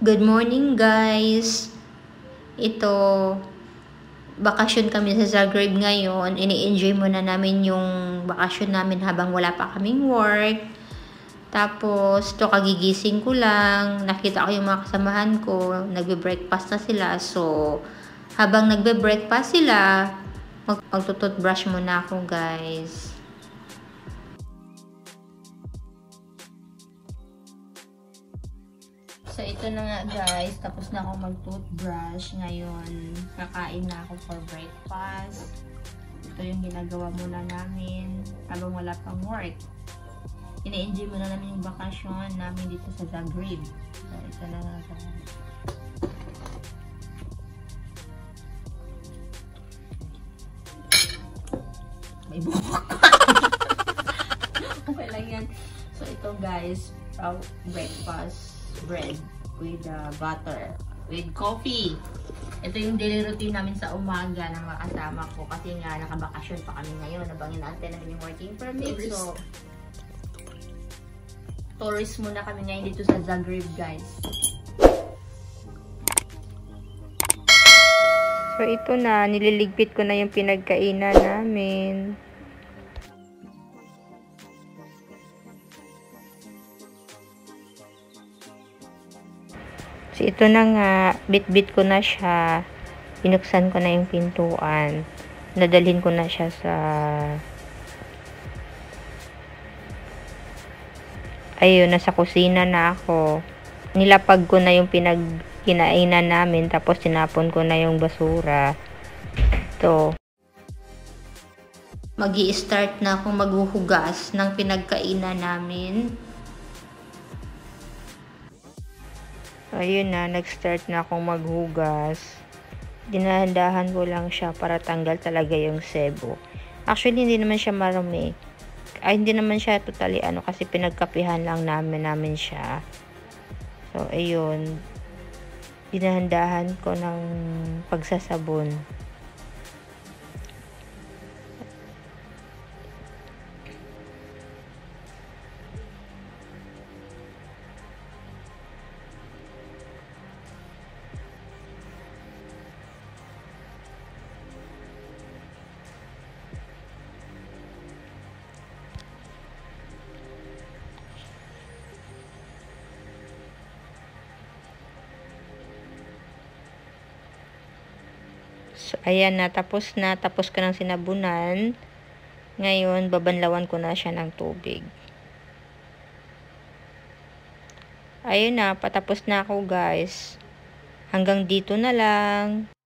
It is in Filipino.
Good morning guys! Ito, bakasyon kami sa Zagreb ngayon. Ini-enjoy muna namin yung bakasyon namin habang wala pa kaming work. Tapos, kagigising ko lang. Nakita ko yung mga kasamahan ko. Nagbe-breakfast na sila. So, habang nagbe-breakfast sila, magtututbrush muna ako guys. So, ito na nga guys. Tapos na ako mag-toothbrush. Ngayon, kakain na ako for breakfast. Ito yung ginagawa muna namin habang wala pang work. Ina-enjoy muna namin yung bakasyon namin dito sa Zagreb. So, ito na nga guys. May buhok. Okay lang yan. So, ito guys. Breakfast bread with butter, with coffee. Ito yung daily routine namin sa umaga ng mga kasama ko kasi nga nakabakasyon pa kami ngayon. Nabang inaantay namin yung working permit. So, tourist muna kami ngayon dito sa Zagreb guys. So, ito na. Nililigpit ko na yung pinagkainan namin. So, ito na nga, bit-bit ko na siya. Binuksan ko na yung pintuan. Nadalhin ko na siya sa ayun, nasa kusina na ako. Nilapag ko na yung pinagkinainan namin, tapos tinapon ko na yung basura. Ito. Magi-start na akong maghuhugas ng pinagkainan namin. Ayun na, nag-start na akong maghugas. Dinahandahan ko lang siya para tanggal talaga yung sebo. Actually, hindi naman siya marumi. Ay, hindi naman siya totally kasi pinagkapihan lang namin siya. So, ayun. Dinahandahan ko ng pagsasabon. So, ayan na, tapos ko ng sinabunan. Ngayon, babanlawan ko na siya ng tubig. Ayun na, patapos na ako guys. Hanggang dito na lang.